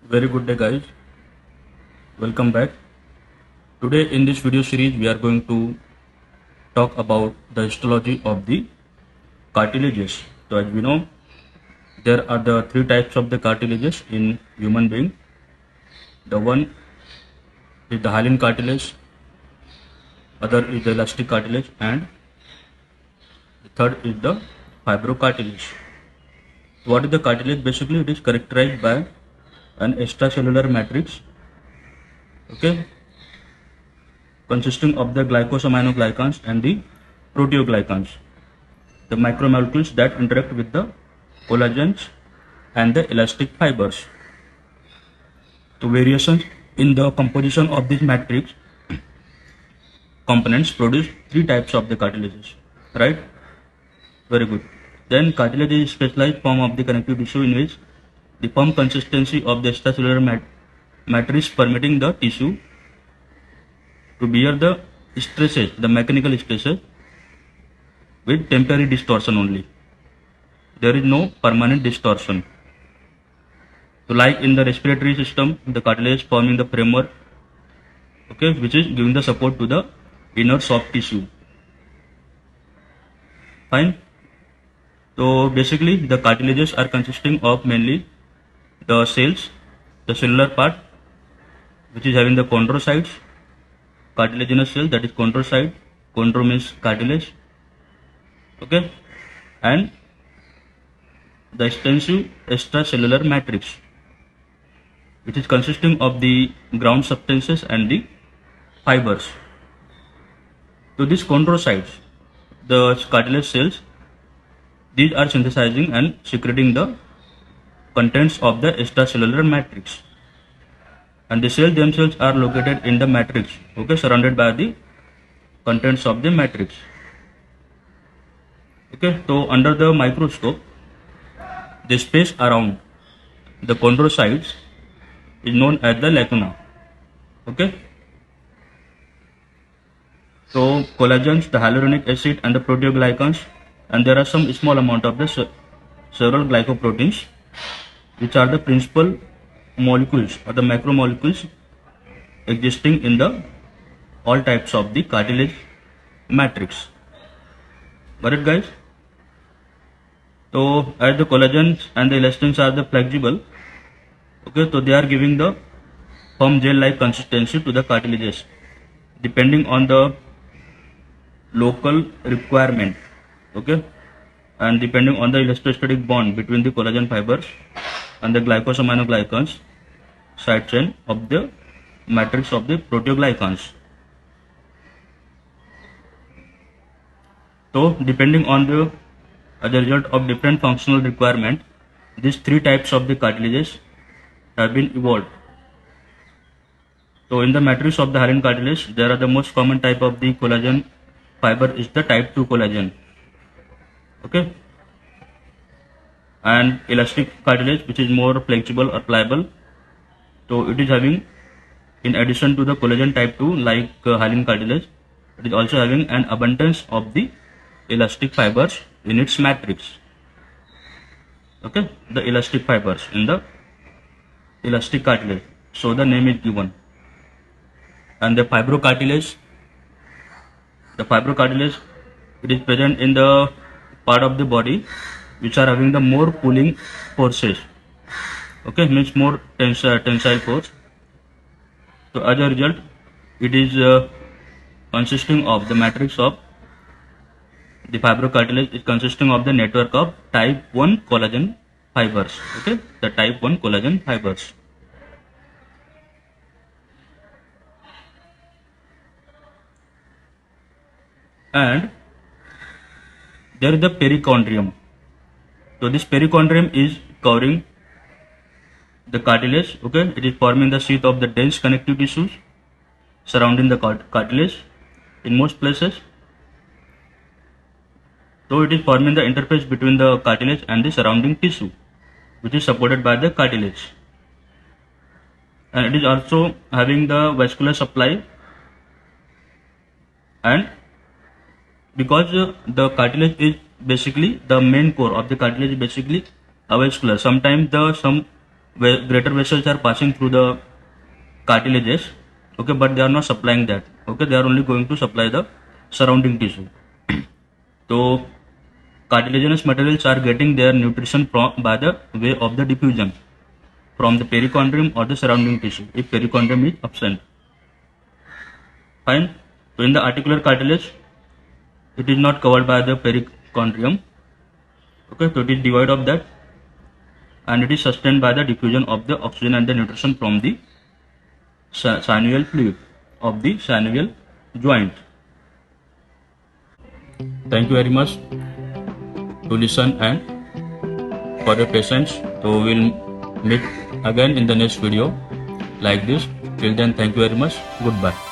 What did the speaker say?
Very good day, guys. Welcome back. Today, in this video series, we are going to talk about the histology of the cartilages. So, as we know, there are the three types of the cartilages in human being. The one is the hyaline cartilage, other is the elastic cartilage, and the third is the fibrocartilage. What is the cartilage? Basically, it is characterized by an extracellular matrix, okay, consisting of the glycosaminoglycans and the proteoglycans, the macromolecules that interact with the collagens and the elastic fibers. So variations in the composition of this matrix components produce three types of the cartilages, right? Very good. Then cartilage is a specialized form of the connective tissue in which the firm consistency of the extracellular matrix permitting the tissue to bear the stresses, the mechanical stresses, with temporary distortion only. There is no permanent distortion. So like in the respiratory system, the cartilage forming the framework, okay, which is giving the support to the inner soft tissue. Fine. So basically the cartilages are consisting of mainly the cells, the cellular part, which is having the chondrocytes, cartilaginous cell, that is chondrocyte, chondro means cartilage, okay, and the extensive extracellular matrix, which is consisting of the ground substances and the fibers. So these chondrocytes, the cartilage cells, these are synthesizing and secreting the contents of the extracellular matrix, and the cells themselves are located in the matrix, okay, surrounded by the contents of the matrix. Okay, so under the microscope, the space around the chondrocytes is known as the lacuna. Okay, so collagens, the hyaluronic acid, and the proteoglycans, and there are some small amount of the several glycoproteins, which are the principal molecules or the macromolecules existing in the all types of the cartilage matrix. Got it, guys? So as the collagens and the elastins are the flexible, okay, so they are giving the firm gel-like consistency to the cartilages depending on the local requirement, okay, and depending on the electrostatic bond between the collagen fibers and the glycosaminoglycans side chain of the matrix of the proteoglycans. So depending on the as a result of different functional requirement, these three types of the cartilages have been evolved. So in the matrix of the hyaline cartilage, there are the most common type of the collagen fiber is the type 2 collagen, okay, and elastic cartilage, which is more flexible or pliable. So it is having, in addition to the collagen type 2 like hyaline cartilage, it is also having an abundance of the elastic fibers in its matrix, okay, the elastic fibers in the elastic cartilage, so the name is given. And the fibrocartilage, it is present in the part of the body which are having the more pulling forces, okay, means more tensile force. So as a result, it is consisting of the matrix of the fibrocartilage is consisting of the network of type 1 collagen fibers, okay, the type 1 collagen fibers. And there is the perichondrium. So this perichondrium is covering the cartilage, okay, it is forming the sheath of the dense connective tissues surrounding the cartilage in most places. So it is forming the interface between the cartilage and the surrounding tissue, which is supported by the cartilage, and it is also having the vascular supply. And because the cartilage is basically the main core of the cartilage is basically avascular, sometimes some greater vessels are passing through the cartilages, okay, but they are not supplying that, okay, they are only going to supply the surrounding tissue. So cartilaginous materials are getting their nutrition by the way of the diffusion from the perichondrium or the surrounding tissue if perichondrium is absent. Fine. So in the articular cartilage, it is not covered by the perichondrium, okay, so it is devoid of that, and it is sustained by the diffusion of the oxygen and the nutrition from the synovial fluid of the synovial joint. Thank you very much to listen and for your patience. So we'll meet again in the next video like this. Till then, thank you very much. Goodbye.